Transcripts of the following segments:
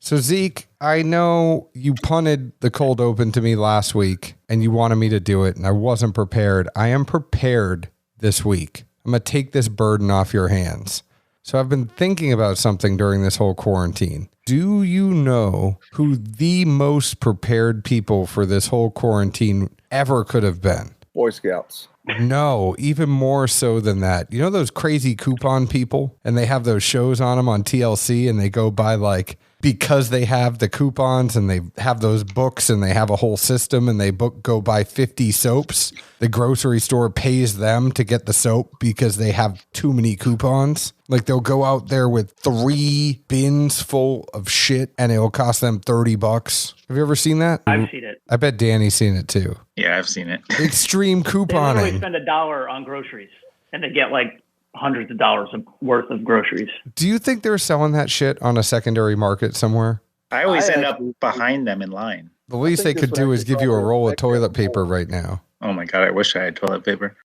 So Zeke, I know you punted the cold open to me last week and you wanted me to do it and I wasn't prepared. I am prepared this week. I'm going to take this burden off your hands. So I've been thinking about something during this whole quarantine. Do you know who the most prepared people for this whole quarantine ever could have been? Boy Scouts. No, even more so than that. You know those crazy coupon people and they have those shows on them on TLC and they go by like, because they have the coupons and they have those books and they have a whole system and they go buy 50 soaps. The grocery store pays them to get the soap because they have too many coupons. Like they'll go out there with 3 bins full of shit and it'll cost them $30. Have you ever seen that? I've seen it. I bet Danny's seen it too. Yeah, I've seen it. Extreme They couponing. literally spend $1 on groceries and they get like hundreds of dollars worth of groceries. Do you think they're selling that shit on a secondary market somewhere? I always end up behind them in line. The least they could do is give you a roll of toilet paper right now. Oh my God, I wish I had toilet paper.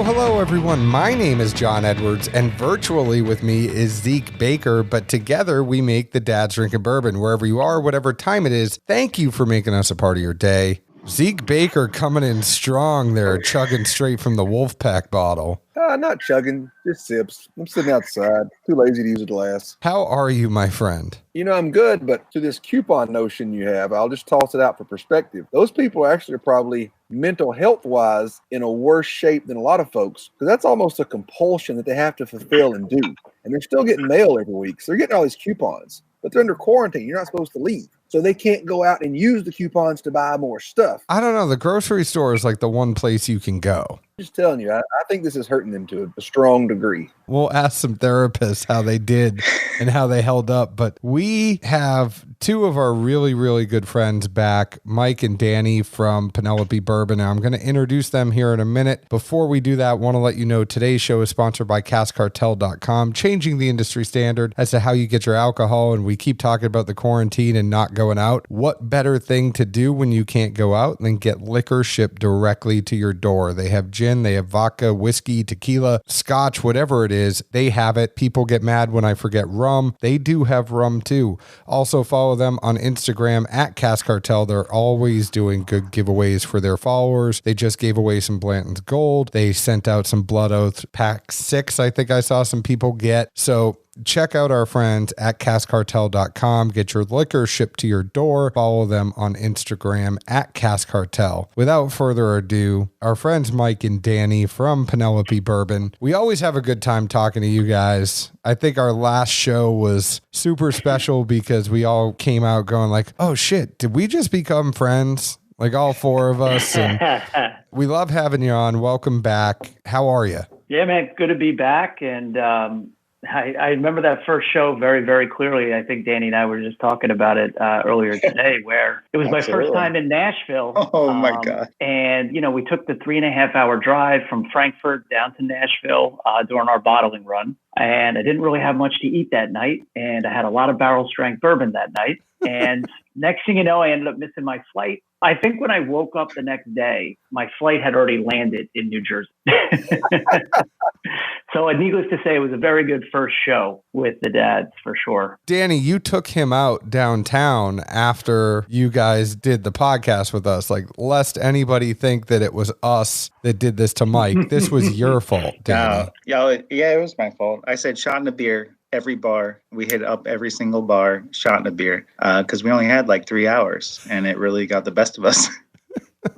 Hello, everyone. My name is John Edwards, and virtually with me is Zeke Baker, but together we make the Dad's Drinking Bourbon. Wherever you are, whatever time it is, thank you for making us a part of your day. Zeke Baker coming in strong there, chugging straight from the Wolfpack bottle. Not chugging, just sips. I'm sitting outside, too lazy to use a glass. How are you, my friend? You know, I'm good, but to this coupon notion you have, I'll just toss it out for perspective. Those people actually are probably mental health-wise in a worse shape than a lot of folks, because that's almost a compulsion that they have to fulfill and do. And they're still getting mail every week, so they're getting all these coupons. But they're under quarantine. You're not supposed to leave. So they can't go out and use the coupons to buy more stuff. I don't know. The grocery store is like the one place you can go. Just telling you, I think this is hurting them to a strong degree. We'll ask some therapists how they did and how they held up. But we have 2 of our really, really good friends back, Mike and Danny from Penelope Bourbon. Now, I'm going to introduce them here in a minute. Before we do that, I want to let you know today's show is sponsored by CaskCartel.com, changing the industry standard as to how you get your alcohol. And we keep talking about the quarantine and not going out. What better thing to do when you can't go out than get liquor shipped directly to your door? They have gin, they have vodka, whiskey, tequila, scotch, whatever it is, they have it. People get mad when I forget rum. They do have rum too. Also follow them on Instagram at Cask Cartel. They're always doing good giveaways for their followers. They just gave away some Blanton's Gold. They sent out some Blood Oath Pack 6, I think I saw some people get. So check out our friends at CaskCartel.com. Get your liquor shipped to your door. Follow them on Instagram at Cask Cartel. Without further ado, our friends Mike and Danny from Penelope Bourbon. We always have a good time talking to you guys. I think our last show was super special because we all came out going like, oh shit, did we just become friends? Like all 4 of us. And we love having you on. Welcome back. How are you? Yeah, man, good to be back. And I remember that first show very, very clearly. I think Danny and I were just talking about it earlier today, where it was my first time in Nashville. Oh my God. And, you know, we took the 3.5-hour drive from Frankfurt down to Nashville during our bottling run. And I didn't really have much to eat that night. And I had a lot of barrel strength bourbon that night. And next thing you know, I ended up missing my flight. I think when I woke up the next day, my flight had already landed in New Jersey. So needless to say, it was a very good first show with the dads for sure. Danny, you took him out downtown after you guys did the podcast with us. Like, lest anybody think that it was us that did this to Mike. This was your fault, Danny. Yeah, it was my fault. I said shot in a beer. Every bar, we hit up every single bar, shot in a beer, because we only had like 3 hours, and it really got the best of us.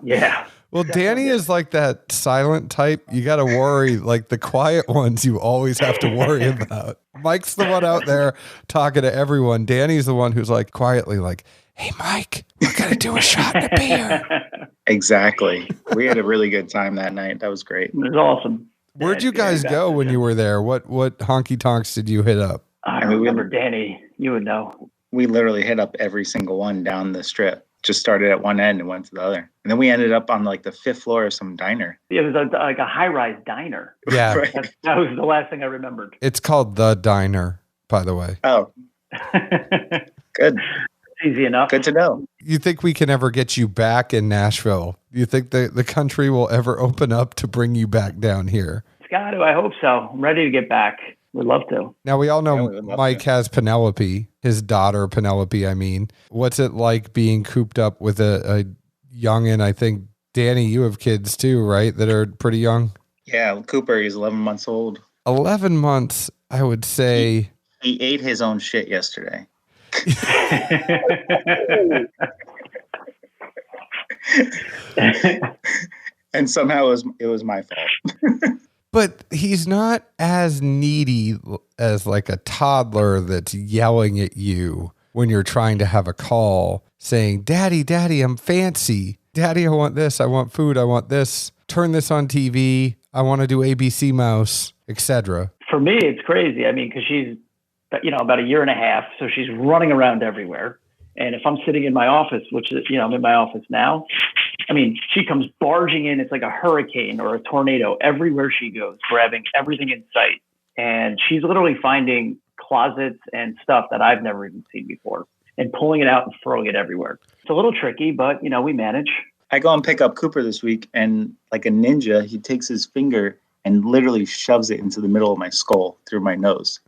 Yeah. Well, Danny is like that silent type. You got to worry, like the quiet ones you always have to worry about. Mike's the one out there talking to everyone. Danny's the one who's like quietly like, hey, Mike, we're going to do a shot in a beer. Exactly. We had a really good time that night. That was great. It was awesome. Where'd you guys go when you were there? What honky tonks did you hit up? I remember Danny. You would know. We literally hit up every single one down the strip. Just started at one end and went to the other. And then we ended up on like the 5th floor of some diner. It was like a high-rise diner. Yeah. Right. That was the last thing I remembered. It's called The Diner. by the way. Oh, good. Easy enough. Good to know. You think we can ever get you back in Nashville? You think the country will ever open up to bring you back down here? It's got to. I hope so. I'm ready to get back. Would love to. Now, we all Yeah, know we would love Mike to. has Penelope, his daughter, Penelope, I mean. What's it like being cooped up with a youngin'? I think, Danny, you have kids too, right, that are pretty young? Yeah, Cooper, he's 11 months old. 11 months, I would say. He ate his own shit yesterday. And somehow it was my fault. But he's not as needy as like a toddler that's yelling at you when you're trying to have a call saying, Daddy, Daddy, I'm fancy. Daddy, I want this. I want food. I want this. Turn this on TV. I want to do ABC Mouse, etc. For me, it's crazy. I mean, because she's, about a year and a half. So she's running around everywhere. And if I'm sitting in my office, which is, I'm in my office now, I mean, she comes barging in. It's like a hurricane or a tornado everywhere she goes, grabbing everything in sight. And she's literally finding closets and stuff that I've never even seen before and pulling it out and throwing it everywhere. It's a little tricky, but, we manage. I go and pick up Cooper this week, and like a ninja, he takes his finger and literally shoves it into the middle of my skull through my nose.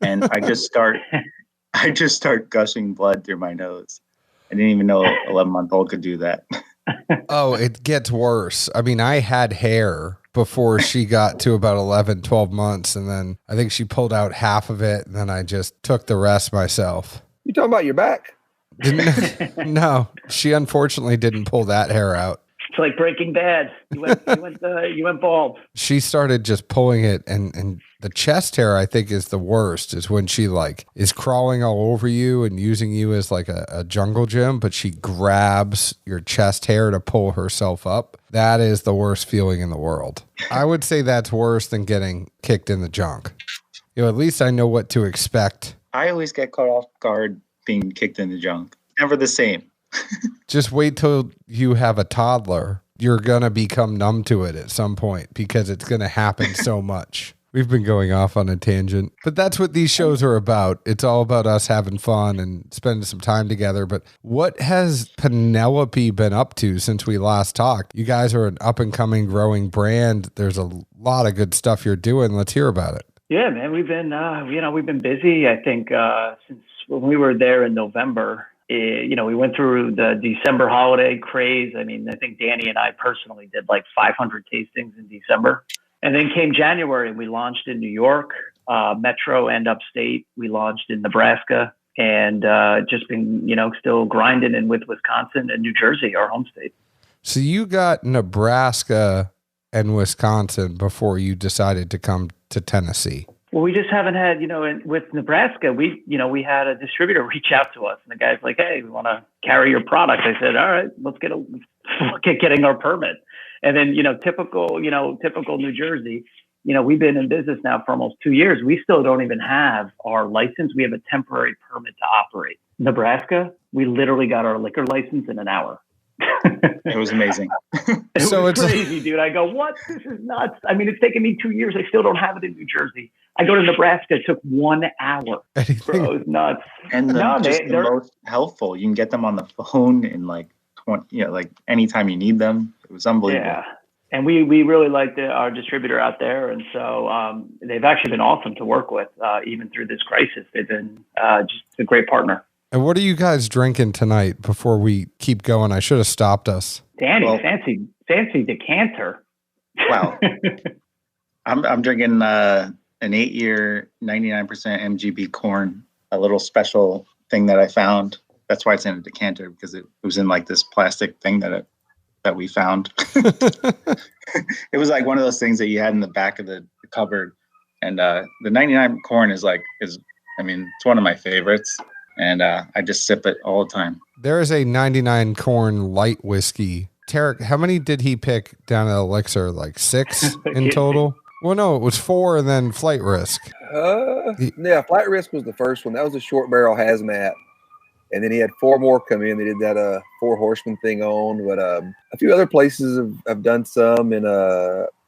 And I just start gushing blood through my nose. I didn't even know an 11-month-old could do that. Oh, it gets worse. I mean, I had hair before she got to about 11, 12 months. And then I think she pulled out half of it. And then I just took the rest myself. You talking about your back? No, she unfortunately didn't pull that hair out. It's like Breaking Bad. You went bald. She started just pulling it, and the chest hair, I think, is the worst, is when she like is crawling all over you and using you as like a jungle gym, but she grabs your chest hair to pull herself up. That is the worst feeling in the world. I would say that's worse than getting kicked in the junk. At least I know what to expect. I always get caught off guard being kicked in the junk. Never the same. Just wait till you have a toddler. You're going to become numb to it at some point because it's going to happen so much. We've been going off on a tangent, but that's what these shows are about. It's all about us having fun and spending some time together. But what has Penelope been up to since we last talked? You guys are an up and coming growing brand. There's a lot of good stuff you're doing. Let's hear about it. Yeah, man, we've been busy. I think since when we were there in November, we went through the December holiday craze. I mean, I think Danny and I personally did like 500 tastings in December. And then came January, we launched in New York, Metro and upstate. We launched in Nebraska and just been, still grinding in with Wisconsin and New Jersey, our home state. So you got Nebraska and Wisconsin before you decided to come to Tennessee. Well, we just haven't had, with Nebraska, we had a distributor reach out to us and the guy's like, hey, we want to carry your product. I said, all right, let's look at getting our permit. And then, typical New Jersey, we've been in business now for almost 2 years. We still don't even have our license. We have a temporary permit to operate. Nebraska, we literally got our liquor license in an hour. It was amazing. It's crazy, dude. I go, what? This is nuts. I mean, it's taken me 2 years. I still don't have it in New Jersey. I go to Nebraska. It took 1 hour. Bro, it's nuts. And the most helpful. You can get them on the phone in like 20, like anytime you need them. It was unbelievable. Yeah. And we really liked our distributor out there. And so they've actually been awesome to work with, even through this crisis. They've been just a great partner. And what are you guys drinking tonight before we keep going? I should have stopped us. Danny, fancy decanter. Wow. I'm drinking an 8-year 99% MGB corn, a little special thing that I found. That's why it's in a decanter, because it was in like this plastic thing that we found. It was like one of those things that you had in the back of the cupboard. And the 99 corn is it's one of my favorites. And I just sip it all the time. There is a 99 corn light whiskey. Tarek, how many did he pick down at Elixir? Like 6 in total? Well, no, it was 4 and then Flight Risk. Yeah, Flight Risk was the first one. That was a short barrel hazmat. And then he had 4 more come in. They did that 4 horseman thing on. But a few other places have done some. And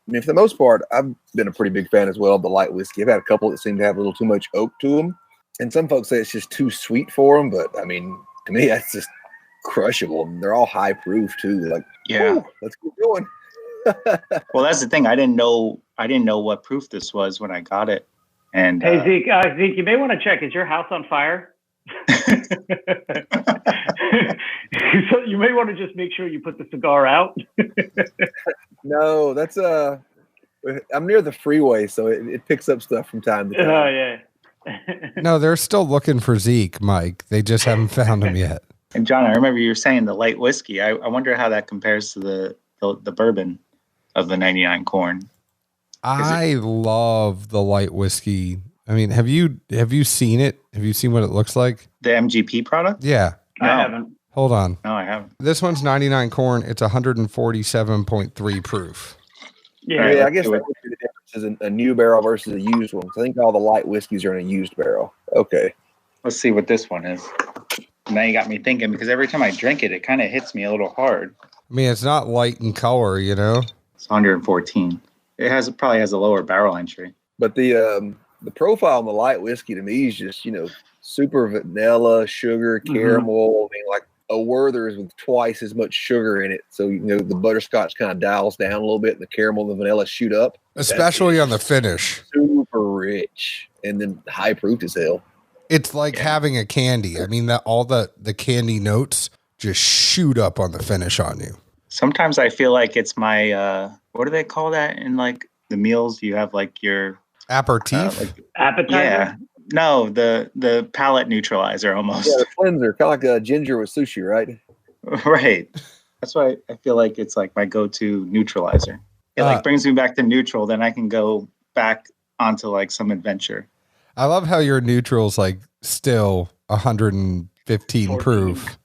I mean, for the most part, I've been a pretty big fan as well of the light whiskey. I've had a couple that seem to have a little too much oak to them. And some folks say it's just too sweet for them. But, I mean, to me, that's just crushable. And they're all high proof, too. Like, Yeah. Let's keep going. Well, that's the thing. I didn't know what proof this was when I got it. And hey, Zeke, you may want to check. Is your house on fire? So you may want to just make sure you put the cigar out. No, that's I'm near the freeway, so it picks up stuff from time to time. Oh, yeah. No, they're still looking for Zeke, Mike. They just haven't found him yet. And John, I remember you were saying the light whiskey. I wonder how that compares to the bourbon of the 99 corn. I love the light whiskey. I mean, have you seen it? Have you seen what it looks like? The MGP product? Yeah. No. I haven't. Hold on. No, I haven't. This one's 99 corn. It's 147.3 proof. Yeah, I guess that would be the difference is a new barrel versus a used one. So I think all the light whiskeys are in a used barrel. Okay. Let's see what this one is. Now you got me thinking, because every time I drink it, it kind of hits me a little hard. I mean, it's not light in color, you know? It's 114. It probably has a lower barrel entry. But the profile on the light whiskey to me is just, super vanilla, sugar, caramel. I mean, like a Werther's with twice as much sugar in it. So, the butterscotch kind of dials down a little bit and the caramel and the vanilla shoot up. Especially on the finish. Super rich. And then high proof as hell. It's like having a candy. I mean, all the candy notes just shoot up on the finish on you. Sometimes I feel like it's my, what do they call that in like the meals? You have like your aperitif? Appetizer? Yeah. No, the palate neutralizer almost. Yeah, the cleanser, kind of like a ginger with sushi, right? Right. That's why I feel like it's like my go-to neutralizer. It like brings me back to neutral, then I can go back onto like some adventure. I love how your neutral's like still 115 proof.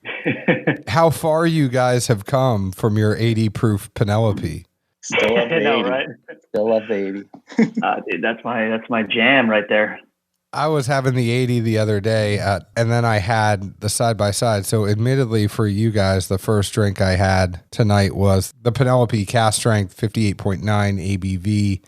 How far you guys have come from your 80 proof Penelope. Still love the 80. Right? Still love the 80. Dude, that's my jam right there. I was having the 80 the other day, and then I had the side-by-side. So admittedly for you guys, the first drink I had tonight was the Penelope Cast Strength 58.9 ABV,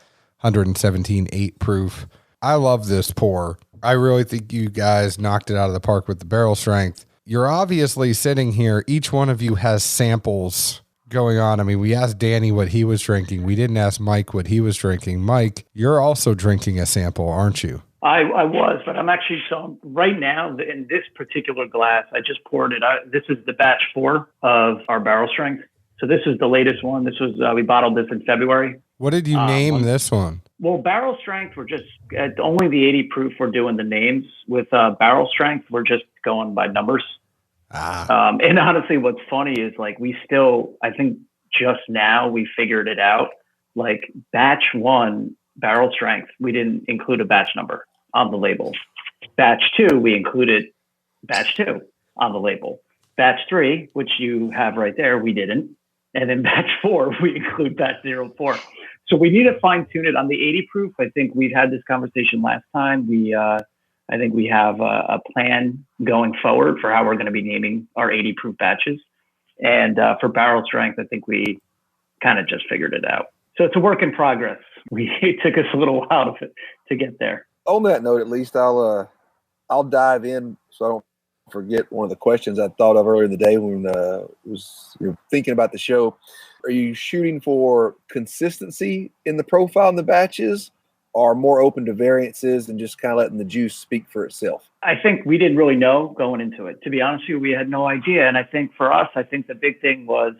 117.8 proof. I love this pour. I really think you guys knocked it out of the park with the barrel strength. You're obviously sitting here. Each one of you has samples going on. I mean, we asked Danny what he was drinking. We didn't ask Mike what he was drinking. Mike, you're also drinking a sample, aren't you? I was, but I'm actually, so right now in this particular glass, I just poured it out. This is the batch 4 of our barrel strength. So this is the latest one. This was, we bottled this in February. What did you name this one? Well, barrel strength, we're just at only the 80 proof. We're doing the names with barrel strength. We're just going by numbers. And honestly, what's funny is like, I think just now we figured it out. Like batch 1 barrel strength, we didn't include a batch number on the label. Batch 2, we included batch 2 on the label. Batch 3, which you have right there, we didn't. And then batch 4, we include batch 04. So we need to fine tune it on the 80 proof. I think we've had this conversation last time. I think we have a plan going forward for how we're going to be naming our 80 proof batches. And for barrel strength, I think we kind of just figured it out. So it's a work in progress. It took us a little while to get there. On that note, at least I'll dive in so I don't forget one of the questions I thought of earlier in the day when was thinking about the show. Are you shooting for consistency in the profile in the batches, or more open to variances and just kind of letting the juice speak for itself? I think we didn't really know going into it. To be honest with you, we had no idea. And I think for us, the big thing was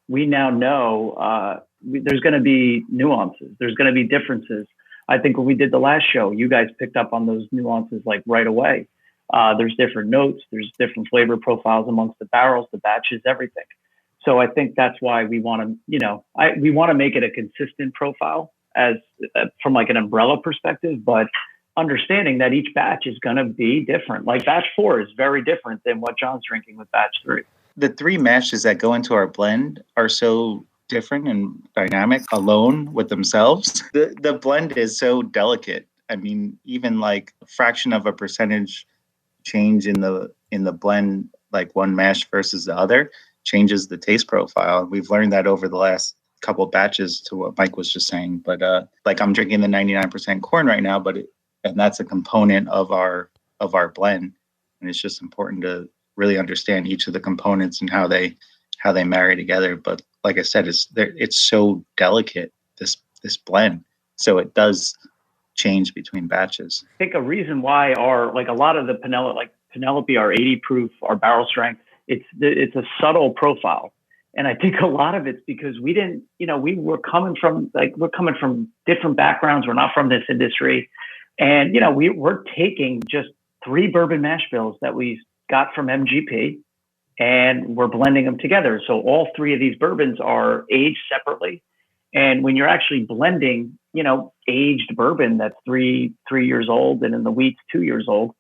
we now know there's going to be nuances. There's going to be differences. I think when we did the last show, you guys picked up on those nuances like right away. There's different notes. There's different flavor profiles amongst the barrels, the batches, everything. So I think that's why we want to, we want to make it a consistent profile as from like an umbrella perspective, but understanding that each batch is going to be different. Like batch 4 is very different than what John's drinking with batch 3. The 3 mashes that go into our blend are so different and dynamic alone with themselves. The blend is so delicate. I mean, even like a fraction of a percentage change in the blend, like one mash versus the other, changes the taste profile. We've learned that over the last couple of batches to what Mike was just saying, but like I'm drinking the 99% corn right now, and that's a component of our blend, and it's just important to really understand each of the components and how they marry together. But like I said, it's so delicate, this blend, so it does change between batches. I think a reason why a lot of the Penelope, our 80 proof, our barrel strength, it's a subtle profile. And I think a lot of it's because we didn't, we're coming from different backgrounds. We're not from this industry. And, we're taking just 3 bourbon mash bills that we got from MGP and we're blending them together. So all 3 of these bourbons are aged separately. And when you're actually blending, aged bourbon that's 3 years old and in the wheat's 2 years old,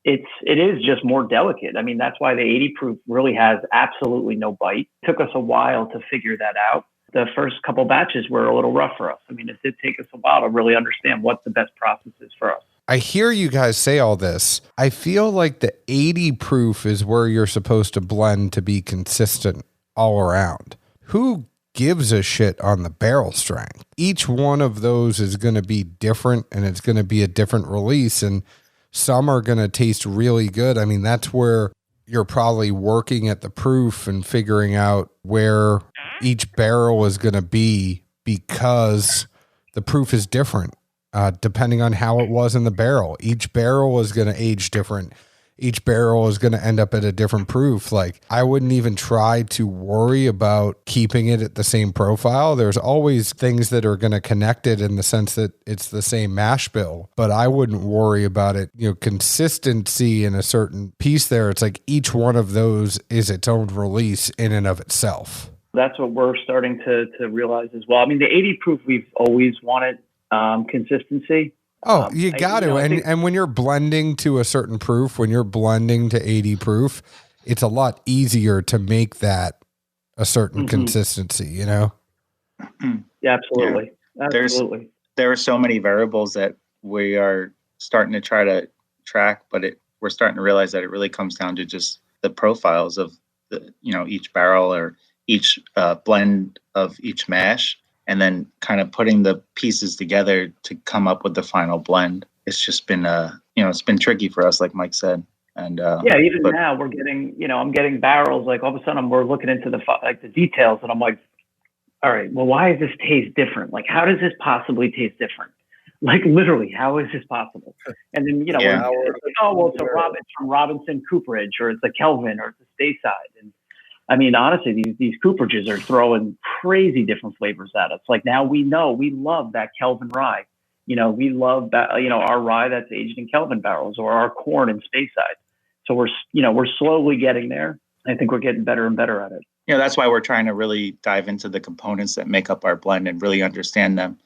it is just more delicate. I mean, that's why the 80 proof really has absolutely no bite. It took us a while to figure that out. The first couple batches were a little rough for us. I mean, it did take us a while to really understand what the best process is for us. I hear you guys say all this. I feel like the 80 proof is where you're supposed to blend to be consistent all around. Who gives a shit on the barrel strength? Each one of those is going to be different, and it's going to be a different release, and some are going to taste really good. I mean, that's where you're probably working at the proof and figuring out where each barrel is going to be, because the proof is different depending on how it was in the barrel. Each barrel is going to age different. Each barrel is going to end up at a different proof. Like, I wouldn't even try to worry about keeping it at the same profile. There's always things that are going to connect it in the sense that it's the same mash bill, but I wouldn't worry about it. Consistency in a certain piece there. It's like each one of those is its own release in and of itself. That's what we're starting to realize as well. I mean, the 80 proof, we've always wanted consistency. Oh, you got to. And when you're blending to a certain proof, when you're blending to 80 proof, it's a lot easier to make that a certain consistency, Yeah, absolutely. Yeah. Absolutely. There are so many variables that we are starting to try to track, but we're starting to realize that it really comes down to just the profiles of each barrel or each blend of each mash, and then kind of putting the pieces together to come up with the final blend. It's just been, it's been tricky for us, like Mike said. And now we're getting, I'm getting barrels. Like all of a sudden we're looking into the details, and I'm like, all right, well, why does this taste different? Like, how does this possibly taste different? Like, literally, how is this possible? And then, it's it's from Robinson Cooperage, or it's a Kelvin, or it's a Stayside. And I mean, honestly, these cooperages are throwing crazy different flavors at us. Like, now we know we love that Kelvin rye. We love that, our rye that's aged in Kelvin barrels, or our corn in Stayside. So we're slowly getting there. I think we're getting better and better at it. That's why we're trying to really dive into the components that make up our blend and really understand them.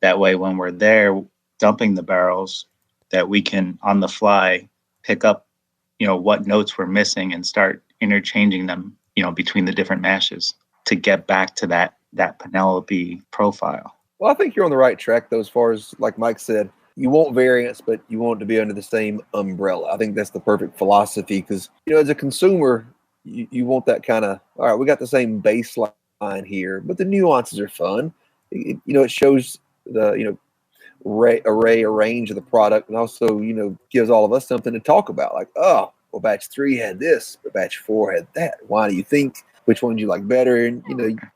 That way, when we're there dumping the barrels, that we can on the fly pick up, what notes we're missing and start interchanging them, between the different mashes to get back to that Penelope profile. Well, I think you're on the right track, though, as far as, like Mike said, you want variance, but you want it to be under the same umbrella. I think that's the perfect philosophy, because, as a consumer, you want that kind of, all right, we got the same baseline here, but the nuances are fun. It shows the, array or range of the product, and also, gives all of us something to talk about. Like, oh, well, batch 3 had this, but batch 4 had that. Why do you think? Which one do you like better? And,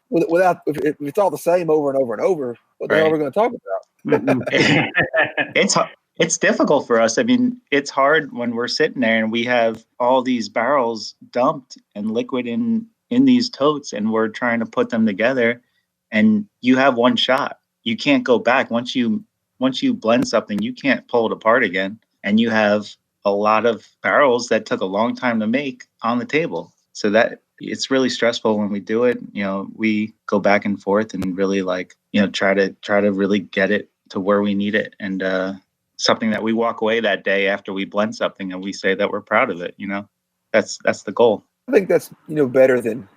without, if it's all the same over and over and over, what the hell are we going to talk about? It's difficult for us. I mean, it's hard when we're sitting there and we have all these barrels dumped and liquid in these totes, and we're trying to put them together, and you have one shot. You can't go back. Once you blend something, you can't pull it apart again. And you have a lot of barrels that took a long time to make on the table. So that it's really stressful when we do it. We go back and forth and really try to really get it to where we need it. And something that we walk away that day after we blend something and we say that we're proud of it. That's the goal. I think that's, better than,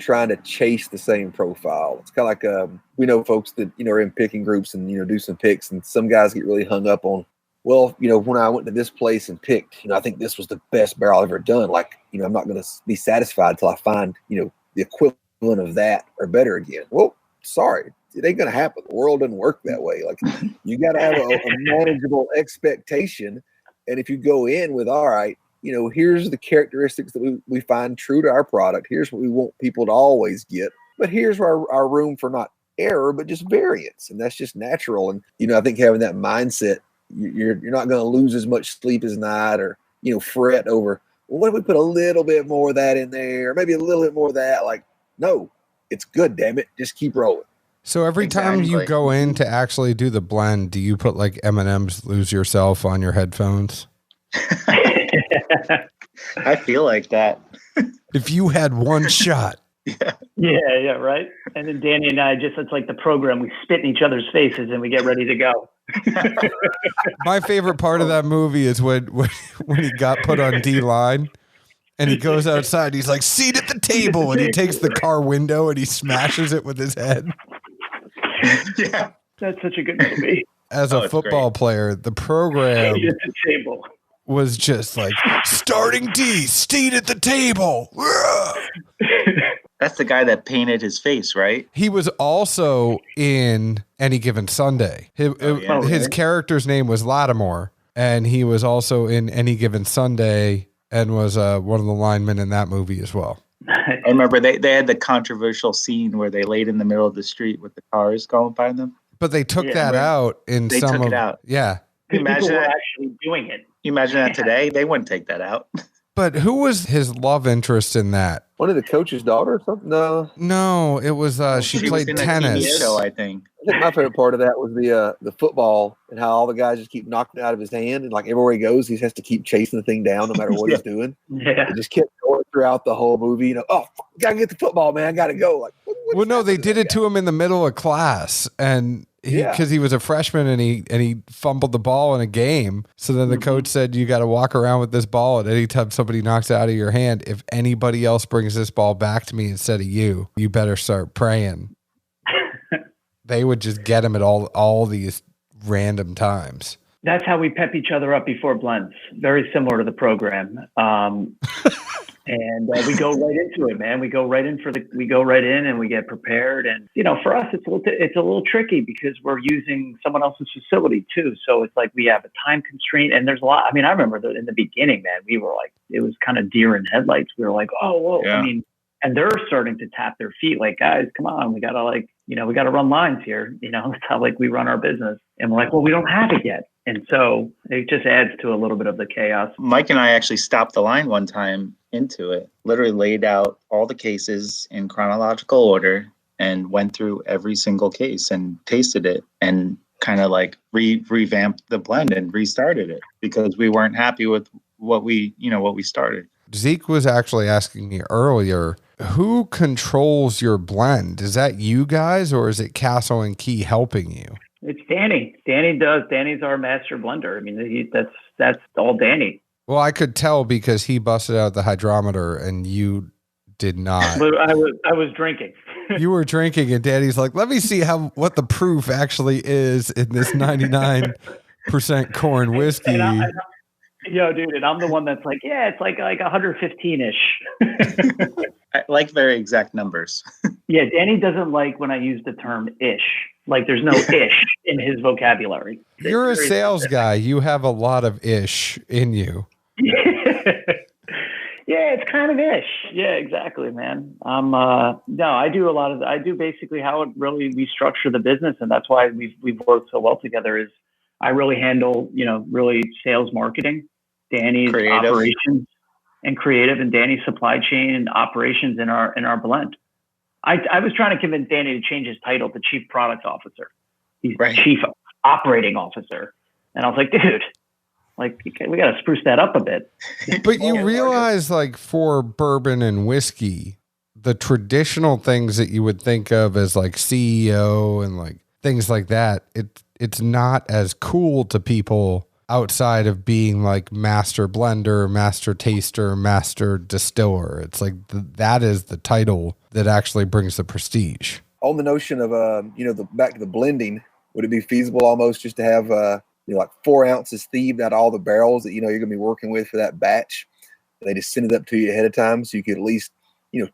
trying to chase the same profile. It's kind of like, we know folks that, are in picking groups and, do some picks, and some guys get really hung up on, well, when I went to this place and picked, I think this was the best barrel I've ever done. Like, I'm not going to be satisfied until I find, the equivalent of that or better again. Well, sorry, it ain't gonna happen. The world doesn't work that way. Like you got to have a manageable expectation. And if you go in with, all right, here's the characteristics that we find true to our product. Here's what we want people to always get. But here's our room for not error, but just variance. And that's just natural. And, I think having that mindset, you're not going to lose as much sleep as night or, fret over, well, what if we put a little bit more of that in there? Maybe a little bit more of that. Like, no, it's good, damn it. Just keep rolling. So every time you go in to actually do the blend, do you put like Eminem's Lose Yourself on your headphones? I feel like that. If you had one shot. Yeah, right. And then Danny and I it's like the program. We spit in each other's faces and we get ready to go. My favorite part of that movie is when he got put on D-line and he goes outside. He's like, seat at the table. And he takes the car window and he smashes it with his head. Yeah. That's such a good movie. As a football player, the program Seat at the table was just like, starting D, seat at the table. That's the guy that painted his face, right? He was also in Any Given Sunday. His character's name was Lattimore, and he was also in Any Given Sunday and was one of the linemen in that movie as well. I remember they had the controversial scene where they laid in the middle of the street with the cars going by them. But they took that out in they some took of it out. Yeah. Imagine people were actually doing it. You imagine that today? They wouldn't take that out. But who was his love interest in that? One of the coach's daughter or something? No, it was she played was in tennis. TV show, I think. I think my favorite part of that was the football and how all the guys just keep knocking it out of his hand, and like everywhere he goes, he has to keep chasing the thing down no matter what he's doing. Yeah, it just kept going throughout the whole movie. Gotta get the football, man. Gotta go. Like, well, no, they did it to him in the middle of class, and because he was a freshman and he fumbled the ball in a game. So then the coach said, you got to walk around with this ball, and anytime somebody knocks it out of your hand, if anybody else brings this ball back to me instead of you better start praying. They would just get him at all these random times. That's how we pep each other up before blends. Very similar to the program. And we go right into it, man. We go right in and we get prepared. And, for us, it's a little tricky because we're using someone else's facility too. So it's like we have a time constraint, and there's a lot. I mean, I remember in the beginning, man, we were like, it was kind of deer in headlights. We were like, oh, whoa. Yeah. I mean, and they're starting to tap their feet like, guys, come on, we gotta we gotta run lines here. That's how we run our business. And we're like, well, we don't have it yet. And so it just adds to a little bit of the chaos. Mike and I actually stopped the line one time into it, literally laid out all the cases in chronological order and went through every single case and tasted it and kind of like revamped the blend and restarted it because we weren't happy with what we started. Zeke was actually asking me earlier, who controls your blend? Is that you guys, or is it Castle and Key helping you? It's Danny. Danny's our master blender. I mean, that's all Danny. Well, I could tell because he busted out the hydrometer and you did not. But I was drinking. You were drinking, and Danny's like, let me see what the proof actually is in this 99% corn whiskey. Dude, and I'm the one that's like, yeah, it's like 115-ish. I like very exact numbers. Yeah, Danny doesn't like when I use the term ish. Like there's no ish in his vocabulary. You're a sales guy. You have a lot of ish in you. Yeah, it's kind of ish. Yeah, exactly, man. I do basically how we structure the business, and that's why we've worked so well together. Is I really handle really sales, marketing, Danny's creative. Operations and creative, and Danny's supply chain and operations in our blend. I was trying to convince Danny to change his title to Chief Products Officer. He's right. Chief Operating Officer, and I was like, dude. Like, we got to spruce that up a bit. But you realize, like, for bourbon and whiskey, the traditional things that you would think of as, like, CEO and, like, things like that, it's not as cool to people outside of being, like, master blender, master taster, master distiller. It's like that is the title that actually brings the prestige. On the notion of, back to the blending, would it be feasible almost just to have... like 4 ounces thieved out of all the barrels that you're going to be working with for that batch. They just send it up to you ahead of time so you could at least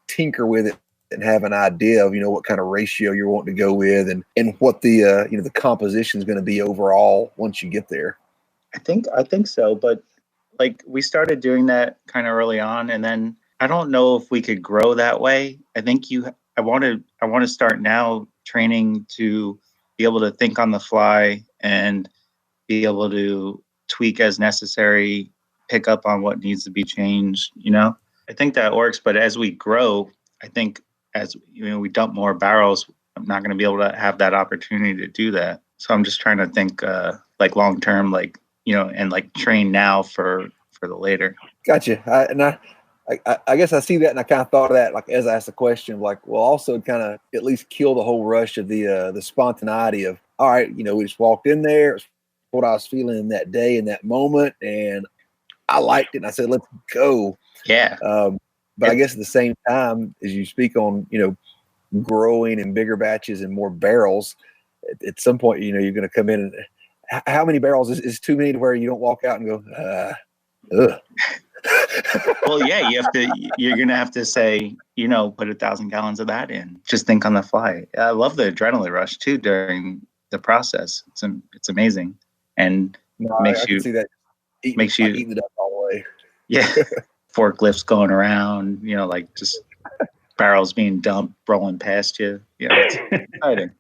tinker with it and have an idea of, what kind of ratio you're wanting to go with and what the, the composition is going to be overall once you get there. I think so. But like we started doing that kind of early on, and then I don't know if we could grow that way. I think I want to start now training to be able to think on the fly and be able to tweak as necessary, pick up on what needs to be changed. I think that works. But as we grow, I think as we dump more barrels, I'm not going to be able to have that opportunity to do that. So I'm just trying to think like long term, like and like train now for the later. Gotcha. I guess I see that, and I kind of thought of that like as I asked the question, like, well, also kind of at least kill the whole rush of the spontaneity of, all right, we just walked in there, it's what I was feeling in that day, in that moment, and I liked it, and I said, let's go. Yeah. But I guess at the same time, as you speak on, growing in bigger batches and more barrels, at some point, you're going to come in and how many barrels is too many to where you don't walk out and go, ugh. Well, yeah, you're going to have to say, put 1,000 gallons of that in. Just think on the fly. I love the adrenaline rush too during the process. It's amazing. And makes you see that eating it up all the way. Yeah. Forklifts going around, like just barrels being dumped, rolling past you. It's exciting.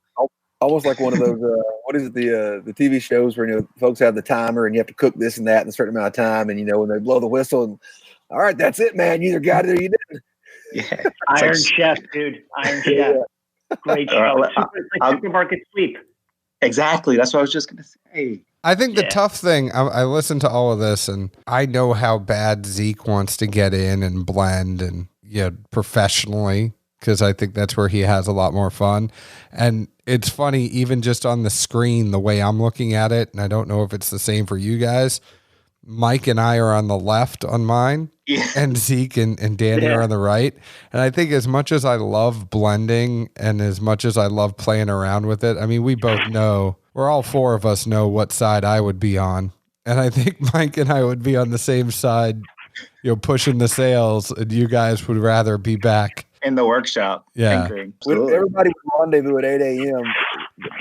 Almost like one of those, what is it, the TV shows where, folks have the timer and you have to cook this and that in a certain amount of time. And, when they blow the whistle and, all right, that's it, man. You either got it or you didn't. Yeah. Iron Chef, dude. Iron Chef. Great show. It's like Supermarket Sweep. Exactly. That's what I was just going to say. I think the tough thing, I listened to all of this and I know how bad Zeke wants to get in and blend and professionally, because I think that's where he has a lot more fun. And it's funny, even just on the screen, the way I'm looking at it, and I don't know if it's the same for you guys, Mike and I are on the left on mine, and Zeke and Danny are on the right. And I think as much as I love blending and as much as I love playing around with it, I mean, we both know, or all four of us know what side I would be on. And I think Mike and I would be on the same side, pushing the sales, and you guys would rather be back in the workshop. Yeah. When everybody would rendezvous at 8 a.m.,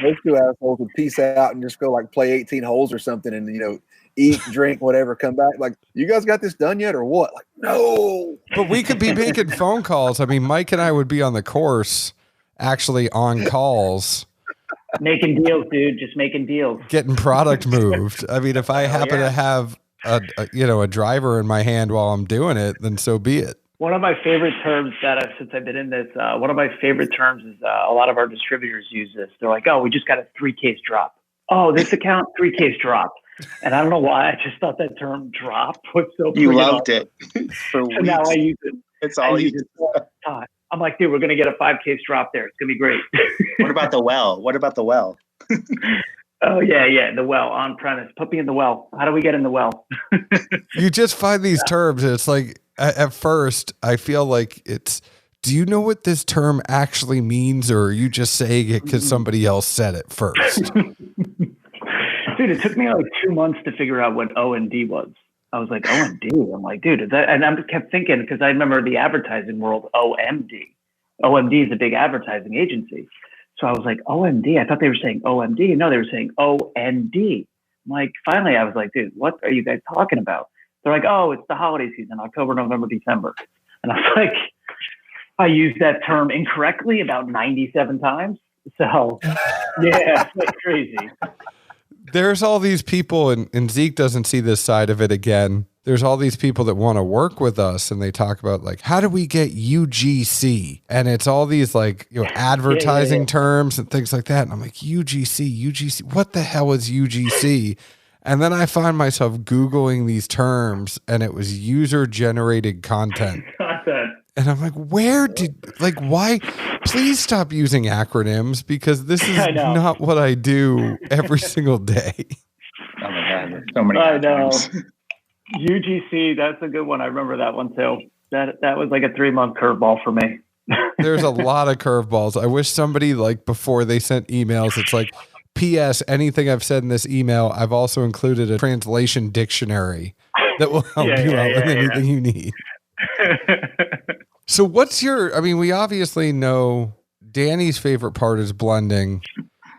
those two assholes would peace out and just go like play 18 holes or something and, eat, drink, whatever, come back. Like, you guys got this done yet or what? Like, no. But we could be making phone calls. I mean, Mike and I would be on the course, actually on calls. Making deals, dude. Just making deals. Getting product moved. I mean, if I happen to have a driver in my hand while I'm doing it, then so be it. One of my favorite terms since I've been in this, one of my favorite terms is a lot of our distributors use this. They're like, oh, we just got a 3-case drop. Oh, this account, 3-case drop. And I don't know why. I just thought that term drop was so You loved it. For weeks. Now I use it. It's all you do. I'm like, dude, we're going to get a 5-case drop there. It's going to be great. What about the well? Oh, yeah. The well on premise. Put me in the well. How do we get in the well? You just find these terms. And it's like, at first, I feel like do you know what this term actually means? Or are you just saying it because somebody else said it first? Dude, it took me like 2 months to figure out what O&D was. I was like, O&D? I'm like, dude, is that? And I kept thinking, because I remember the advertising world, OMD. OMD is a big advertising agency. So I was like, OMD? I thought they were saying OMD. No, they were saying OND. I'm like, finally, I was like, dude, what are you guys talking about? They're like, oh, it's the holiday season, October, November, December. And I was like, I used that term incorrectly about 97 times. So, yeah, it's like crazy. There's all these people, and Zeke doesn't see this side of it again. There's all these people that want to work with us, and they talk about like, how do we get UGC? And it's all these like, advertising terms and things like that. And I'm like, UGC, what the hell is UGC? And then I find myself Googling these terms, and it was user generated content. And I'm like, why? Please stop using acronyms, because this is not what I do every single day. Oh my God, so many I know. UGC, that's a good one. I remember that one too. That was like a 3-month curveball for me. There's a lot of curveballs. I wish somebody, like, before they sent emails, it's like, P.S. anything I've said in this email, I've also included a translation dictionary that will help you out with anything you need. So what's I mean, we obviously know Danny's favorite part is blending.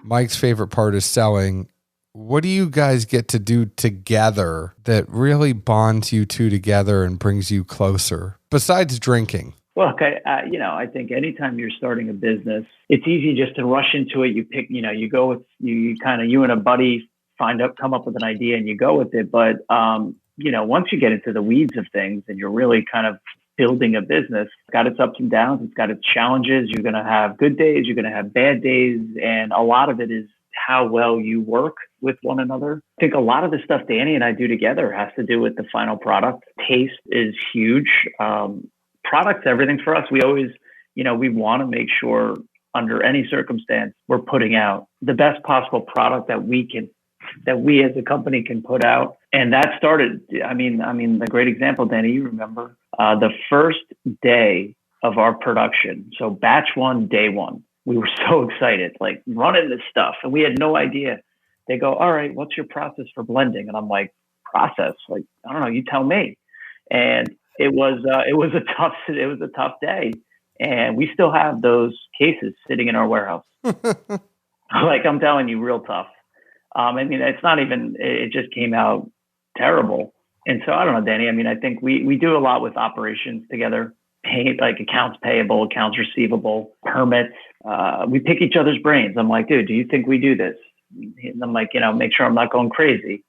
Mike's favorite part is selling. What do you guys get to do together that really bonds you two together and brings you closer besides drinking? Well, okay, I think anytime you're starting a business, it's easy just to rush into it. You pick, you go with you and a buddy come up with an idea and you go with it. But once you get into the weeds of things and you're really kind of building a business, it's got its ups and downs, it's got its challenges. You're going to have good days, you're going to have bad days, and a lot of it is how well you work with one another. I think a lot of the stuff Danny and I do together has to do with the final product. Taste is huge. Product's everything for us. We always, we want to make sure under any circumstance we're putting out the best possible product that we as a company can put out. And that started, I mean, the great example, Danny, you remember the first day of our production. So batch 1, day 1, we were so excited, like running this stuff. And we had no idea. They go, all right, what's your process for blending? And I'm like, process? Like, I don't know, you tell me. And it was a tough day. And we still have those cases sitting in our warehouse. Like, I'm telling you, real tough. I mean, it's not even, it just came out terrible. And so I don't know, Danny, I mean, I think we do a lot with operations together, like accounts payable, accounts receivable, permits. We pick each other's brains. I'm like, dude, do you think we do this? And I'm like, make sure I'm not going crazy.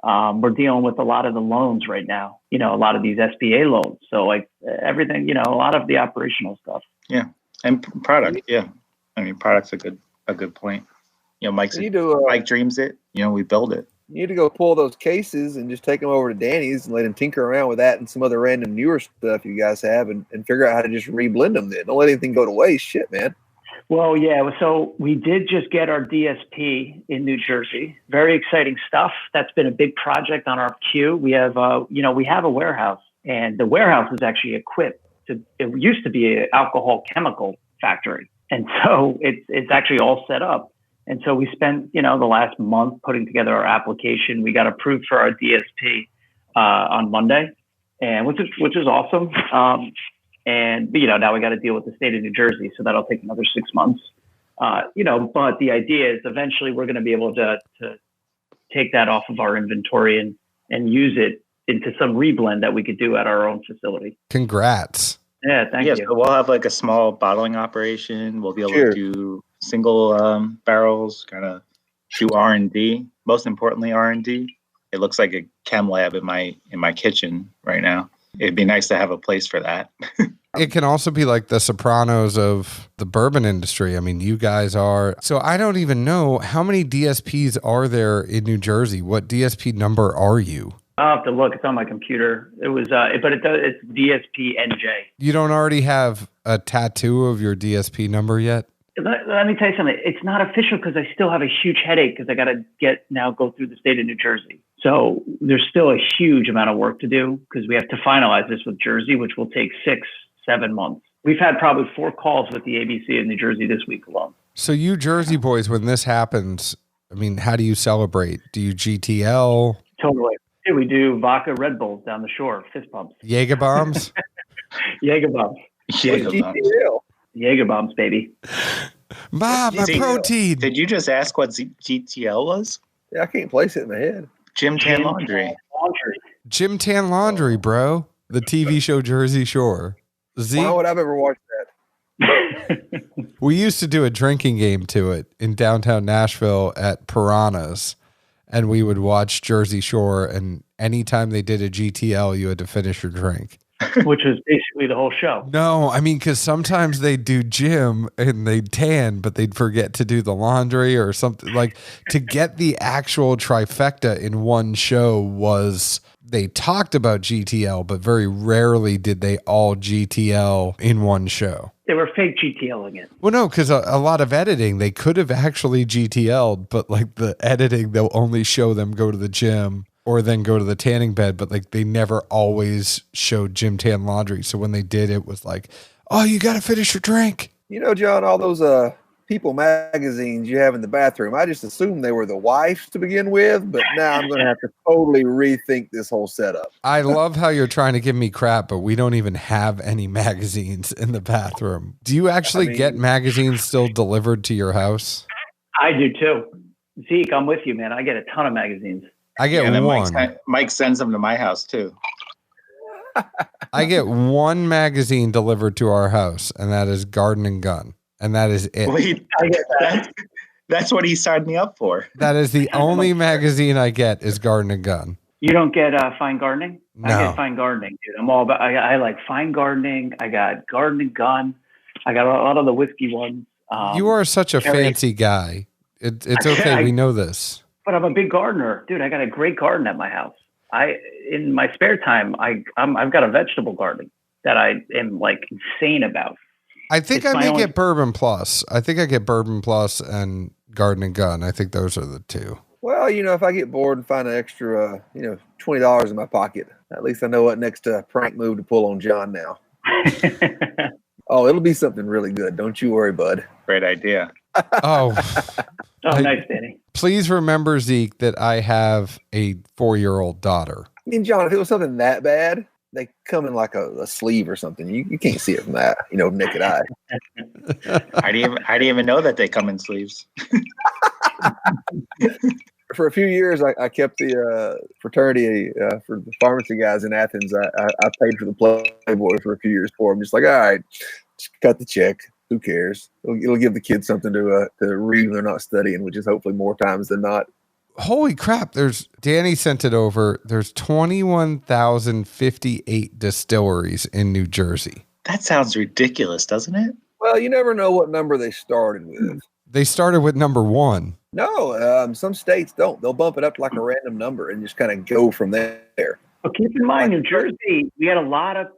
We're dealing with a lot of the loans right now, a lot of these SBA loans. So like everything, a lot of the operational stuff. Yeah. And product. Yeah. I mean, product's a good point. Mike dreams it, we build it. You need to go pull those cases and just take them over to Danny's and let him tinker around with that and some other random newer stuff you guys have and figure out how to just reblend them then. Don't let anything go to waste. Shit, man. Well, yeah. So we did just get our DSP in New Jersey. Very exciting stuff. That's been a big project on our queue. We have, we have a warehouse, and the warehouse is actually equipped it used to be an alcohol chemical factory. And so it's actually all set up. And so we spent, the last month putting together our application. We got approved for our DSP on Monday, and which is awesome. And now we got to deal with the state of New Jersey, so that'll take another 6 months. But the idea is eventually we're going to be able to take that off of our inventory and use it into some reblend that we could do at our own facility. Congrats. Yeah, thank you. So we'll have like a small bottling operation. We'll be able to do single barrels, kind of do R&D. Most importantly, R&D. It looks like a chem lab in my kitchen right now. It'd be nice to have a place for that. It can also be like the Sopranos of the bourbon industry. I mean, you guys are. So I don't even know how many DSPs are there in New Jersey. What DSP number are you? I'll have to look. It's on my computer. It was, it's DSP NJ. You don't already have a tattoo of your DSP number yet? Let me tell you something. It's not official because I still have a huge headache because I got to go through the state of New Jersey. So there's still a huge amount of work to do because we have to finalize this with Jersey, which will take 6-7 months. We've had probably 4 calls with the ABC in New Jersey this week alone. So you Jersey boys, when this happens, I mean, how do you celebrate? Do you GTL? Totally. Yeah, we do vodka Red Bulls down the shore, fist pumps. Jaeger bombs? Jaeger bombs. Jaeger bombs, baby. Mom, my protein. Did you just ask what GTL was? Yeah, I can't place it in my head. Gym Tan Laundry. Gym Tan Laundry, bro. The TV show Jersey Shore. Why would I ever watch that? We used to do a drinking game to it in downtown Nashville at Piranha's, and we would watch Jersey Shore, and anytime they did a GTL, you had to finish your drink. Which was basically the whole show. No, I mean, because sometimes they'd do gym and they'd tan, but they'd forget to do the laundry or something. Like, to get the actual trifecta in one show was, they talked about GTL, but very rarely did they all GTL in one show. They were fake GTLing it. Well, no, because a lot of editing, they could have actually GTL'd, but like the editing, they'll only show them go to the gym or then go to the tanning bed, but like they never always showed Gym Tan Laundry. So when they did, it was like, oh, you got to finish your drink. John, all those People magazines you have in the bathroom. I just assumed they were the wife's to begin with, but now I'm going to have to totally rethink this whole setup. I love how you're trying to give me crap, but we don't even have any magazines in the bathroom. Do you actually get magazines still delivered to your house? I do too. Zeke, I'm with you, man. I get a ton of magazines. I get one. Mike sends them to my house too. I get one magazine delivered to our house, and that is Garden and Gun. And that is it. Wait, that's what he signed me up for. That is the only magazine I get is Garden and Gun. You don't get Fine Gardening? No. I get Fine Gardening, dude. I'm all about. I like Fine Gardening. I got Garden and Gun. I got a lot of the whiskey ones. You are such a fancy guy. It's okay. We know this. But I'm a big gardener, dude. I got a great garden at my house. In my spare time, I've got a vegetable garden that I am like insane about. I think I may get Bourbon Plus. I think I get Bourbon Plus and Garden and Gun. I think those are the two. Well, if I get bored and find an extra, $20 in my pocket, at least I know what next prank move to pull on John now. Oh, it'll be something really good. Don't you worry, bud. Great idea. Oh, nice, Danny. Please remember, Zeke, that I have a 4-year-old daughter. I mean, John, if it was something that bad, they come in like a sleeve or something. You can't see it from that, naked eye. I didn't even know that they come in sleeves. For a few years, I kept the fraternity for the pharmacy guys in Athens. I paid for the Playboy for a few years for them. Just like, all right, just cut the check. Who cares? It'll give the kids something to read when they're not studying, which is hopefully more times than not. Holy crap. Danny sent it over. There's 21,058 distilleries in New Jersey. That sounds ridiculous, doesn't it? Well, you never know what number they started with. They started with number 1. No, some states don't. They'll bump it up to like a random number and just kind of go from there. Well, keep in mind, New Jersey, we had a lot of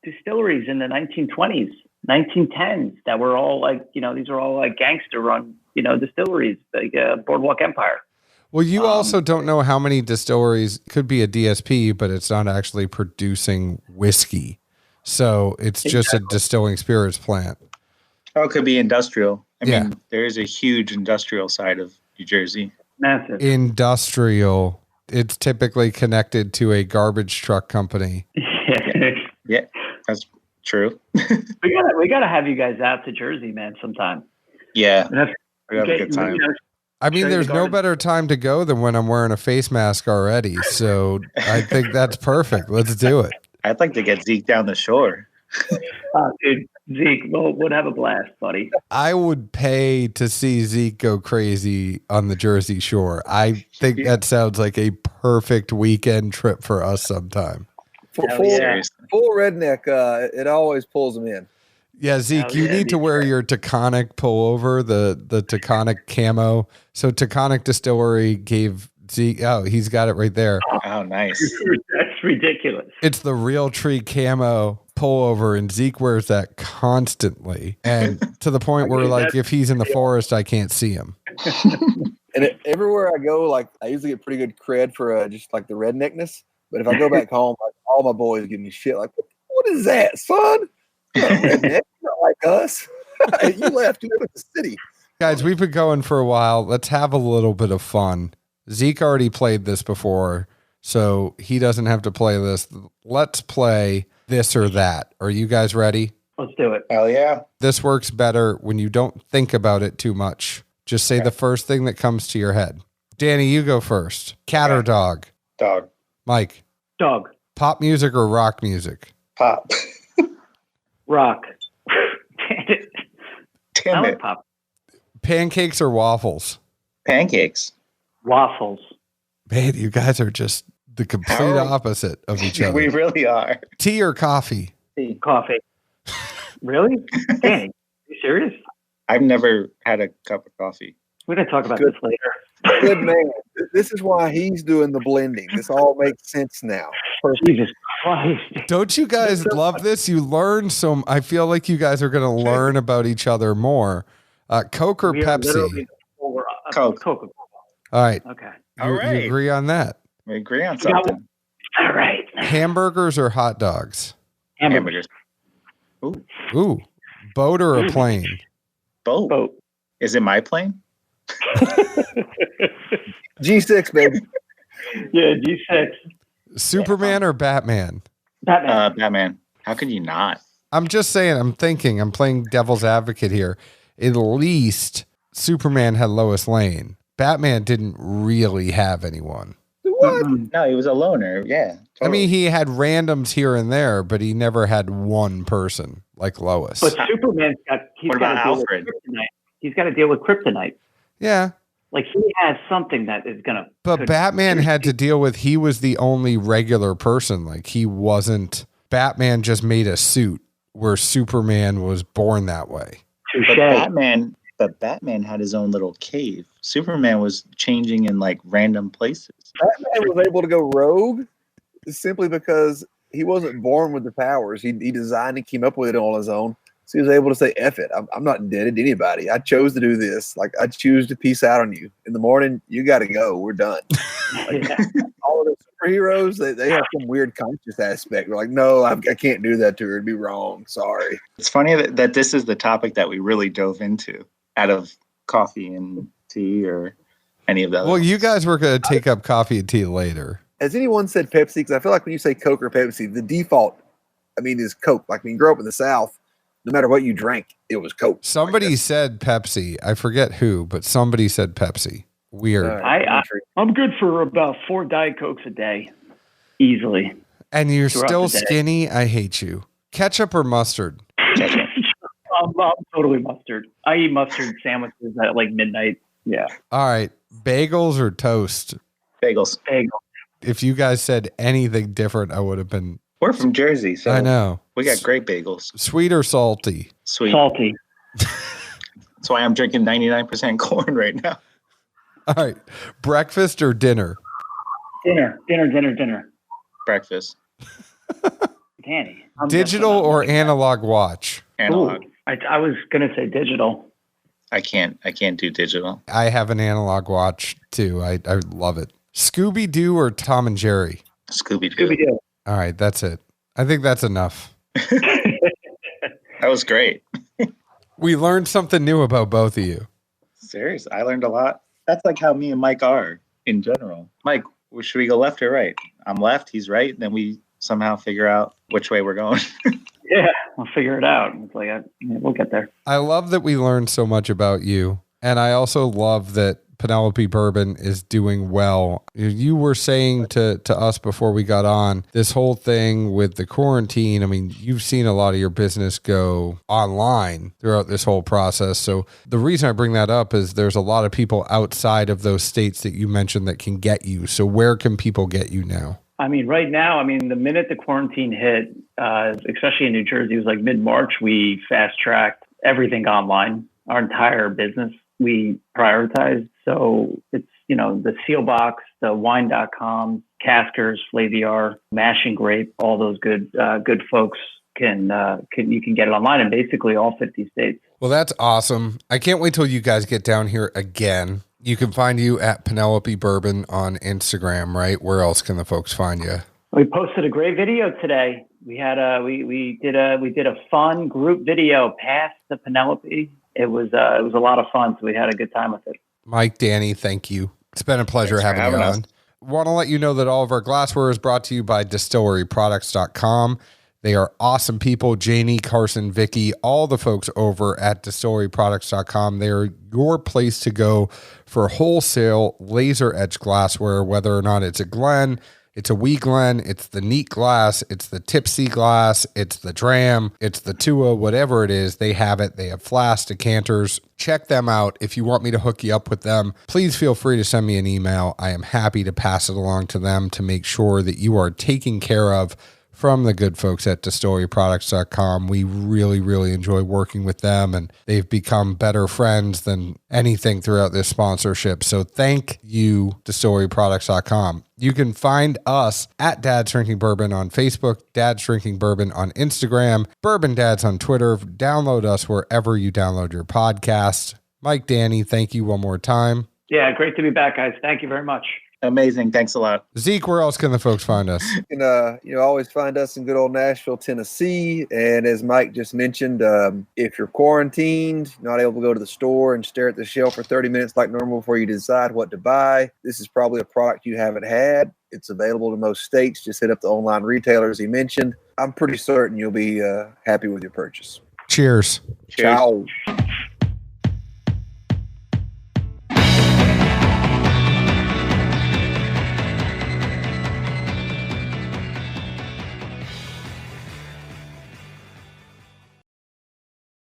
distilleries in the 1920s, 1910s that were all like, these are all like gangster run, distilleries, like Boardwalk Empire. Well, you also don't know how many distilleries could be a DSP, but it's not actually producing whiskey. So it's just a distilling spirits plant. Oh, it could be industrial. I mean, there is a huge industrial side of New Jersey. Massive. Industrial. It's typically connected to a garbage truck company. Yeah, that's true. we gotta have you guys out to Jersey, man, sometime. Yeah, we have a good time. I mean, there's no better time to go than when I'm wearing a face mask already. So I think that's perfect. Let's do it. I'd like to get Zeke down the shore. Dude, Zeke, we'll have a blast, buddy. I would pay to see Zeke go crazy on the Jersey Shore. I think that sounds like a perfect weekend trip for us sometime. Full redneck, it always pulls them in. Yeah, Zeke, you need to wear your Taconic pullover, the Taconic camo. So Taconic Distillery gave Zeke, he's got it right there. Oh, nice. That's ridiculous. It's the Real Tree camo pullover, and Zeke wears that constantly. And to the point where, like, if he's in the forest, I can't see him. And everywhere I go, like, I usually get pretty good cred for just like the redneckness. But if I go back home, like, all my boys give me shit. Like, what is that, son? You're not redneck. You're not like us. You left. You live in the city. Guys, we've been going for a while. Let's have a little bit of fun. Zeke already played this before, so he doesn't have to play this. Let's play this or that. Are you guys ready? Let's do it. Hell yeah. This works better when you don't think about it too much. Just say the first thing that comes to your head. Danny, you go first. Cat or dog? Dog. Mike? Dog. Pop music or rock music? Pop. Rock. Damn it. Pop. Pancakes or waffles? Pancakes. Waffles. Man, you guys are just the complete opposite of each other. We really are. Tea or coffee? Tea. Coffee. Really? Dang. Are you serious? I've never had a cup of coffee. We're going to talk about this later. Good man. This is why he's doing the blending. This all makes sense now. Perfect. Jesus Christ. Don't you guys love this? You learn some. I feel like you guys are going to learn about each other more. Coke or Pepsi? Coke. Coca-Cola. All right. Okay. You agree on that? We agree on something. All right. Hamburgers or hot dogs? Hamburgers. Ooh. Ooh. Boat or a plane? Boat. Is it my plane? G6, baby. Yeah, G6. Superman or Batman? Batman. Batman. How could you not? I'm just saying, I'm playing devil's advocate here. At least Superman had Lois Lane. Batman didn't really have anyone. What? No, he was a loner. Yeah. Totally. I mean, he had randoms here and there, but he never had one person like Lois. But Superman's What about Alfred? He's got to deal with kryptonite. Yeah. Like he has something that is gonna. But Batman had to deal with, he was the only regular person. Like he wasn't, Batman just made a suit where Superman was born that way. But Batman had his own little cave. Superman was changing in like random places. Batman was able to go rogue simply because he wasn't born with the powers. He designed and came up with it on his own. So he was able to say, F it. I'm not indebted to anybody. I chose to do this. Like, I choose to peace out on you. In the morning, you got to go. We're done. Like, all of the superheroes, they have some weird conscious aspect. They're like, no, I can't do that to her. It'd be wrong. Sorry. It's funny that this is the topic that we really dove into out of coffee and tea or any of that. Well, you guys were going to take up coffee and tea later. Has anyone said Pepsi? Because I feel like when you say Coke or Pepsi, the default, is Coke. Like when you grow up in the South, no matter what you drank, it was Coke. Somebody said Pepsi. I forget who, but somebody said Pepsi. Weird. I'm good for about 4 Diet Cokes a day, easily. And you're still skinny? I hate you. Ketchup or mustard? Ketchup. I'm totally mustard. I eat mustard sandwiches at like midnight. Yeah. All right. Bagels or toast? Bagels. If you guys said anything different, I would have been. We're from Jersey, so I know. We got great bagels. Sweet or salty? Sweet. Salty. That's why I'm drinking 99% corn right now. All right. Breakfast or dinner? Dinner. Breakfast. Danny. Digital or analog watch? Analog. Ooh, I was going to say digital. I can't do digital. I have an analog watch too. I love it. Scooby-Doo or Tom and Jerry? Scooby-Doo. All right, that's it. I think that's enough. That was great. We learned something new about both of you. Serious. I learned a lot. That's like how me and Mike are in general. Mike, should we go left or right? I'm left, he's right. Then we somehow figure out which way we're going. Yeah, we'll figure it out. It's like, we'll get there. I love that we learned so much about you. And I also love that Penelope Bourbon is doing well. You were saying to us before we got on, this whole thing with the quarantine, I mean, you've seen a lot of your business go online throughout this whole process. So the reason I bring that up is there's a lot of people outside of those states that you mentioned that can get you. So where can people get you now? I mean, right now, the minute the quarantine hit, especially in New Jersey, it was like mid-March, we fast-tracked everything online, our entire business. We prioritized. So it's, the Seal Box, the wine.com, Caskers, Flaviar, Mash and Grape, all those good folks you can get it online in basically all 50 states. Well, that's awesome. I can't wait till you guys get down here again. You can find you at Penelope Bourbon on Instagram, right? Where else can the folks find you? We posted a great video today. We had we did a fun group video past the Penelope. It was a lot of fun, so we had a good time with it. Mike, Danny, thank you. It's been a pleasure having you on. Want to let you know that all of our glassware is brought to you by distilleryproducts.com. They are awesome people. Janie, Carson, Vicky, all the folks over at distilleryproducts.com. They are your place to go for wholesale laser etched glassware, whether or not it's a Glen, it's a wee Glen, it's the neat glass, it's the tipsy glass, it's the dram, it's the Tua, whatever it is, they have it. They have flasks, decanters. Check them out. If you want me to hook you up with them, please feel free to send me an email. I am happy to pass it along to them to make sure that you are taken care of from the good folks at distilleryproducts.com. We really, really enjoy working with them, and they've become better friends than anything throughout this sponsorship. So thank you, distilleryproducts.com. You can find us at Dad's Drinking Bourbon on Facebook, Dad's Drinking Bourbon on Instagram, Bourbon Dads on Twitter. Download us wherever you download your podcast. Mike, Danny, thank you one more time. Yeah, great to be back, guys. Thank you very much. Amazing. Thanks a lot. Zeke, where else can the folks find us? You can always find us in good old Nashville, Tennessee. And as Mike just mentioned, if you're quarantined, not able to go to the store and stare at the shelf for 30 minutes like normal before you decide what to buy, this is probably a product you haven't had. It's available to most states. Just hit up the online retailers he mentioned. I'm pretty certain you'll be happy with your purchase. Cheers. Cheers. Ciao.